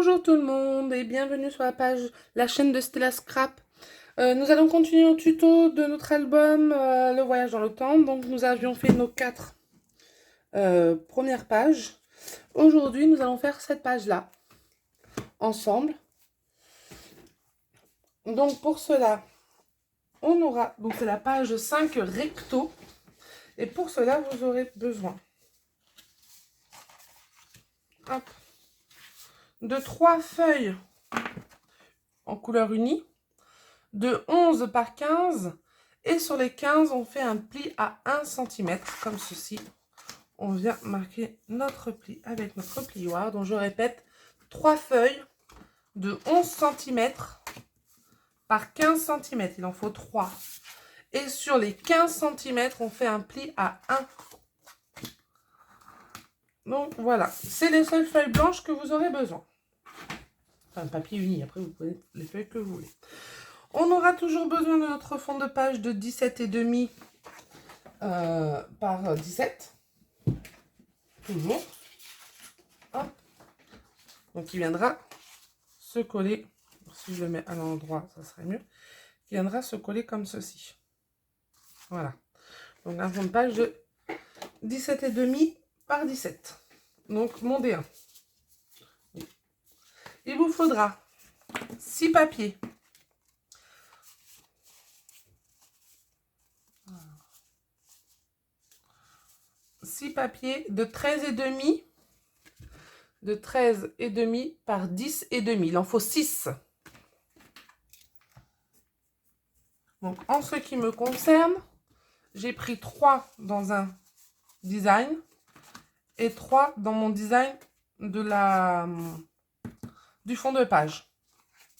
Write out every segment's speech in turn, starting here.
Bonjour tout le monde et bienvenue sur la chaîne de Stella Scrap. Nous allons continuer au tuto de notre album Le voyage dans le temps. Donc nous avions fait nos 4 premières pages. Aujourd'hui nous allons faire cette page-là ensemble. Donc pour cela, on aura, donc c'est la page 5 recto. Et pour cela vous aurez besoin de 3 feuilles en couleur unie, de 11 par 15, et sur les 15 on fait un pli à 1 cm comme ceci. On vient marquer notre pli avec notre plioir. Donc je répète, 3 feuilles de 11 cm par 15 cm, il en faut 3, et sur les 15 cm on fait un pli à 1. Donc voilà, c'est les seules feuilles blanches que vous aurez besoin. Enfin, papier uni, après vous prenez les feuilles que vous voulez. On aura toujours besoin de notre fond de page de 17,5 par 17. Toujours. Hop. Donc il viendra se coller. Si je le mets à l'endroit, ça serait mieux. Il viendra se coller comme ceci. Voilà. Donc un fond de page de 17,5 par 17. Donc mon D1. Il vous faudra 6 papiers. De 13,5 par 10,5. Il en faut 6. Donc en ce qui me concerne, j'ai pris 3 dans un design et 3 dans mon design du fond de page.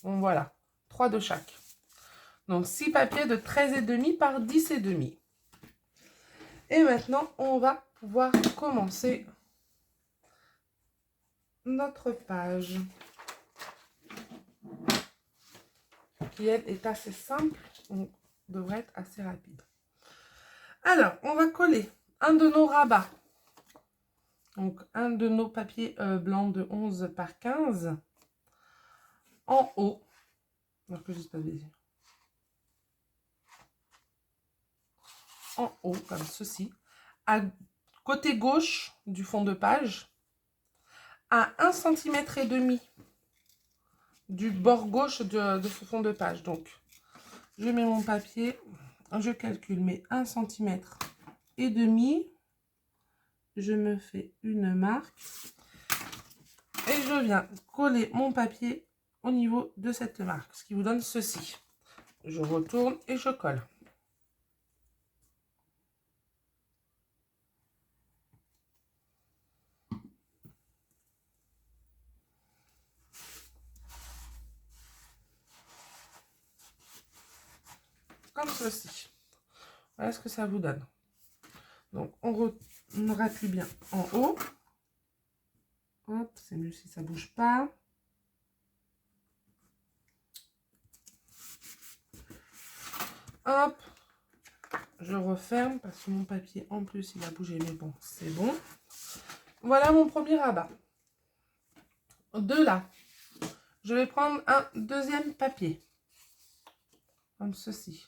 Donc voilà, 3 de chaque. Donc 6 papiers de 13,5 par 10,5. Et maintenant, on va pouvoir commencer notre page, qui elle est assez simple, donc devrait être assez rapide. Alors, on va coller un de nos rabats, donc un de nos papiers blancs de 11 par 15 en haut. Alors que juste pas de en haut, comme ceci, à côté gauche du fond de page, à 1,5 cm du bord gauche de ce fond de page. Donc, je mets mon papier, je calcule mes 1,5 cm, je me fais une marque et je viens coller mon papier au niveau de cette marque, ce qui vous donne ceci. Je retourne et je colle. Comme ceci. Voilà ce que ça vous donne. Donc, on appuie bien en haut. Hop, c'est mieux si ça ne bouge pas. Hop, je referme parce que mon papier en plus il a bougé, mais bon, c'est bon. Voilà mon premier rabat. De là, je vais prendre un deuxième papier, comme ceci.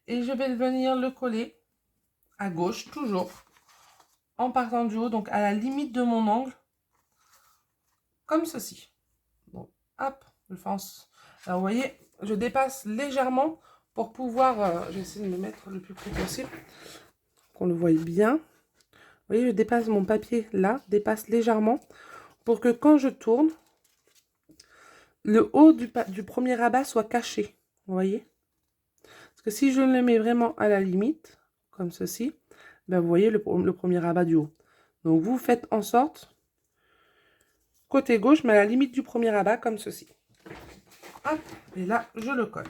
Et je vais venir le coller à gauche, toujours, en partant du haut, donc à la limite de mon angle, comme ceci. Donc, hop, je fais alors, vous voyez, je dépasse légèrement pour pouvoir, je vais essayer de me mettre le plus près possible, qu'on le voie bien. Vous voyez, je dépasse mon papier là, dépasse légèrement, pour que quand je tourne, le haut du premier rabat soit caché. Vous voyez? Parce que si je le mets vraiment à la limite, comme ceci, ben vous voyez le premier rabat du haut. Donc vous faites en sorte, côté gauche, mais à la limite du premier rabat, comme ceci. Hop, et là, je le colle.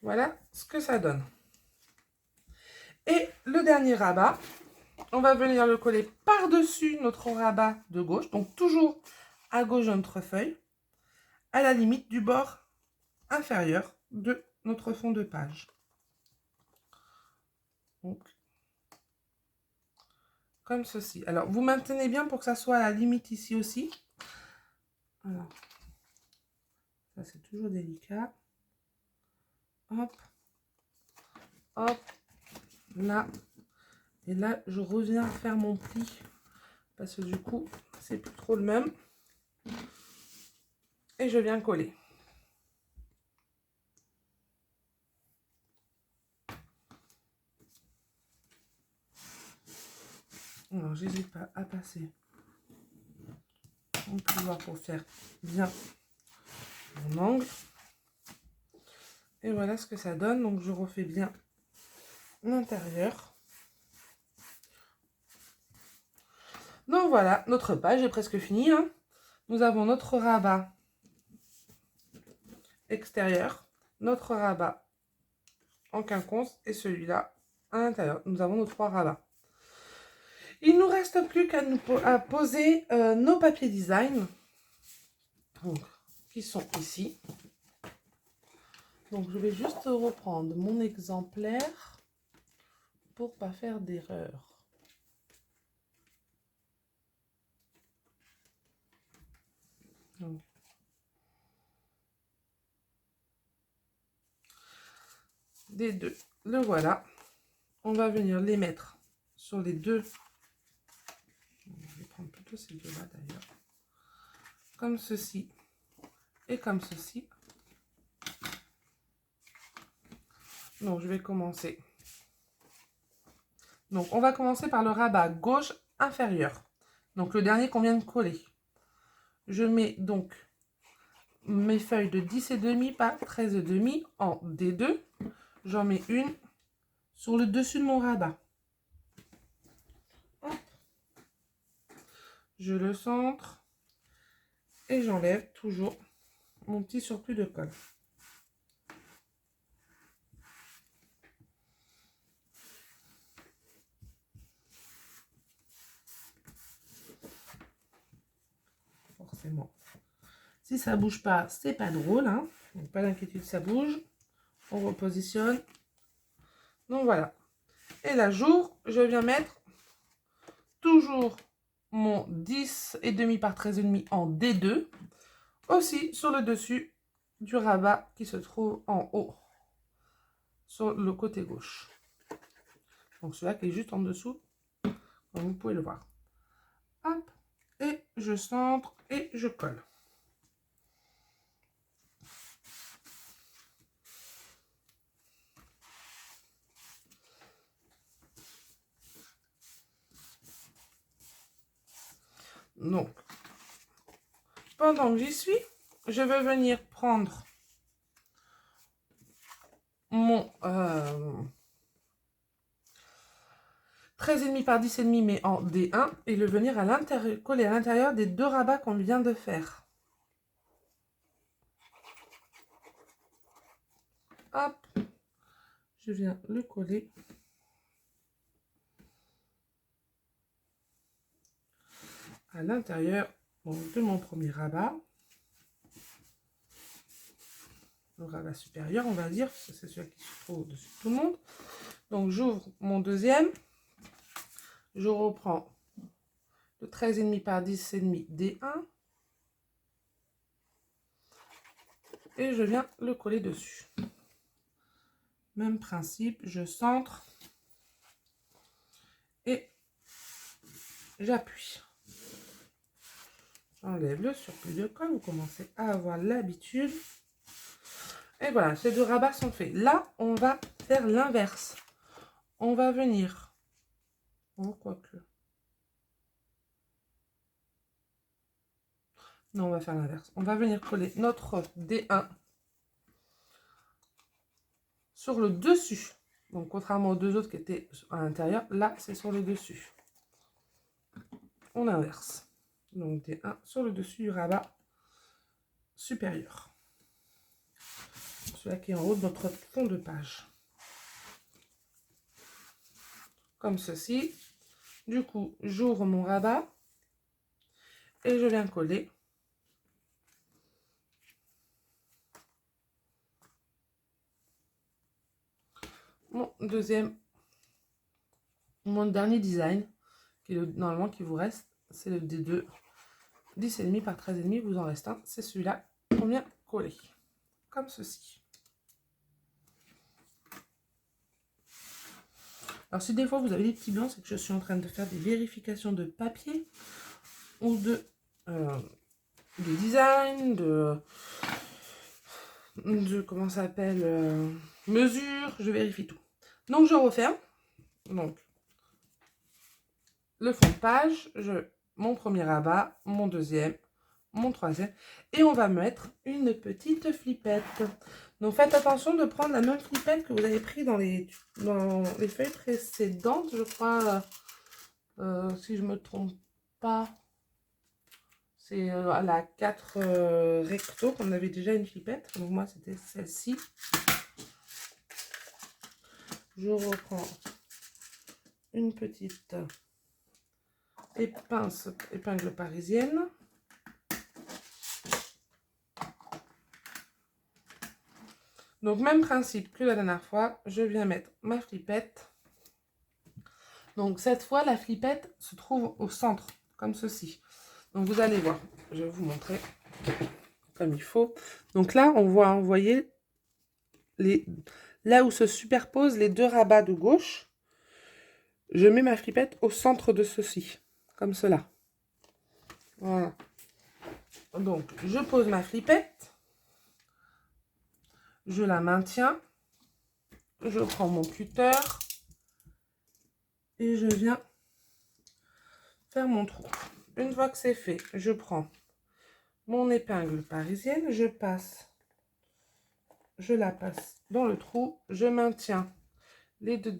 Voilà ce que ça donne. le dernier rabat, on va venir le coller par-dessus notre rabat de gauche, donc toujours à gauche de notre feuille, à la limite du bord inférieur de notre fond de page. Donc, comme ceci. Alors, vous maintenez bien pour que ça soit à la limite ici aussi. Alors, ça c'est toujours délicat. Hop, hop, là. Et là, je reviens faire mon pli. Parce que du coup, c'est plus trop le même. Et je viens coller. Alors, j'hésite pas à passer mon plioir pour faire bien mon angle. Et voilà ce que ça donne. Donc, je refais bien l'intérieur. Donc, voilà, notre page est presque finie. Hein. Nous avons notre rabat extérieur, notre rabat en quinconce et celui-là à l'intérieur. Nous avons nos 3 rabats. Il ne nous reste plus qu'à poser nos papiers design, donc, qui sont ici. Donc, je vais juste reprendre mon exemplaire pour pas faire d'erreur. Des deux, le voilà. On va venir les mettre sur les deux. Je vais prendre plutôt ces deux-là d'ailleurs. Comme ceci et comme ceci. Donc, je vais commencer. Donc, on va commencer par le rabat gauche inférieur. Donc, le dernier qu'on vient de coller. Je mets donc mes feuilles de 10,5 par 13,5 en D2. J'en mets une sur le dessus de mon rabat. Hop. Je le centre et j'enlève toujours mon petit surplus de colle. Forcément. Si ça bouge pas, c'est pas drôle. Hein. Donc, pas d'inquiétude, ça bouge. On repositionne. Donc voilà. Et là, je viens mettre toujours mon 10,5 par 13,5 en D2. Aussi sur le dessus du rabat qui se trouve en haut. Sur le côté gauche. Donc celui-là qui est juste en dessous. Comme vous pouvez le voir. Hop. Et je centre et je colle. Donc, pendant que j'y suis, je vais venir prendre mon 13,5 par 10,5 mais en D1 et le venir à l'intérieur, coller à l'intérieur des deux rabats qu'on vient de faire. Hop, je viens le coller à l'intérieur de mon premier rabat. Le rabat supérieur, on va dire, parce que c'est celui qui se trouve au-dessus de tout le monde. Donc j'ouvre mon deuxième, je reprends le 13,5 par 10,5 D1 et je viens le coller dessus. Même principe, je centre et j'appuie. J'enlève le surplus de colle, vous commencez à avoir l'habitude. Et voilà, ces deux rabats sont faits. Là, on va faire l'inverse. On va venir... Oh, quoique... Non, on va faire l'inverse. On va venir coller notre D1 sur le dessus. Donc, contrairement aux deux autres qui étaient à l'intérieur, là, c'est sur le dessus. On inverse. Donc, D1 sur le dessus du rabat supérieur. Celui-là qui est en haut de notre fond de page. comme ceci. Du coup, j'ouvre mon rabat et je viens coller. Mon dernier design, qui est normalement qui vous reste, c'est le D2 10,5 par 13,5, vous en reste un, c'est celui-là qu'on vient coller, comme ceci. Alors si des fois vous avez des petits blancs, c'est que je suis en train de faire des vérifications de papier ou de design, de comment ça s'appelle, mesure, je vérifie tout. Donc je referme, donc le fond de page, mon premier rabat, mon deuxième, mon troisième, et on va mettre une petite flippette. Donc faites attention de prendre la même flippette que vous avez pris dans les feuilles précédentes, je crois, si je me trompe pas. C'est à la 4 recto qu'on avait déjà une flippette. Donc moi c'était celle-ci. Je reprends une petite épingle parisienne. Donc même principe que la dernière fois, je viens mettre ma flippette. Donc cette fois la flippette se trouve au centre, comme ceci. Donc vous allez voir, je vais vous montrer comme il faut. Donc là on voit, vous voyez, là où se superposent les deux rabats de gauche, je mets ma flippette au centre de ceci, comme cela. Voilà. Donc je pose ma flippette, je la maintiens, je prends mon cutter et je viens faire mon trou. Une fois que c'est fait, je prends mon épingle parisienne, je la passe dans le trou, je maintiens les deux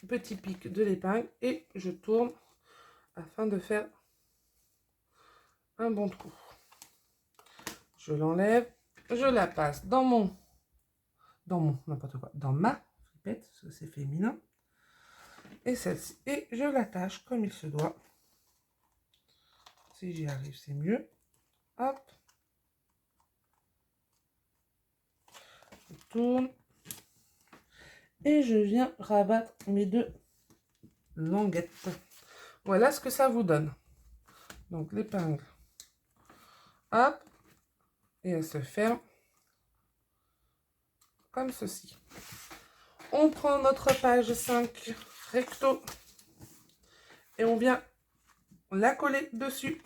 petits pics de l'épingle et je tourne afin de faire un bon trou. Je l'enlève, je la passe dans ma flippette, parce que c'est féminin, et celle-ci, et je l'attache comme il se doit. Si j'y arrive, c'est mieux. Hop. Je tourne. Et je viens rabattre mes deux languettes. Voilà ce que ça vous donne. Donc l'épingle. Hop. Et elle se ferme. Comme ceci. On prend notre page 5 recto. Et on vient la coller dessus.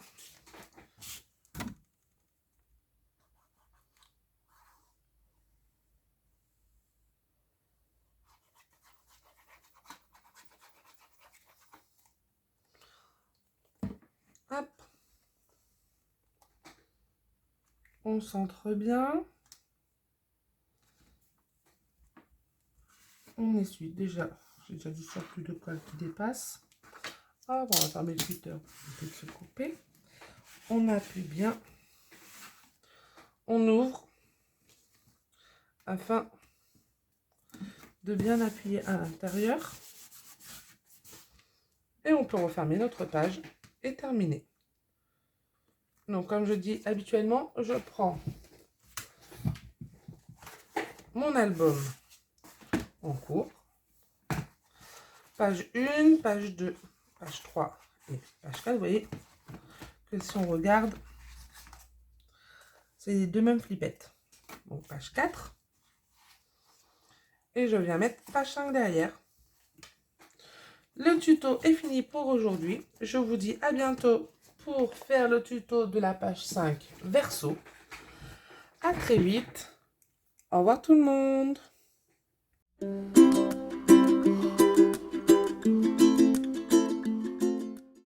Hop. On centre bien. On essuie déjà. J'ai déjà du surplus de colle qui dépasse. Ah, bon, on va fermer le cutter. Peut se couper. On appuie bien. On ouvre afin de bien appuyer à l'intérieur. Et on peut refermer notre page et terminer. Donc, comme je dis habituellement, je prends mon album en cours. Page 1, page 2, page 3 et page 4. Vous voyez que si on regarde, c'est les deux mêmes flippettes. Donc, page 4. Et je viens mettre page 5 derrière. Le tuto est fini pour aujourd'hui. Je vous dis à bientôt pour faire le tuto de la page 5 verso. À très vite. Au revoir tout le monde.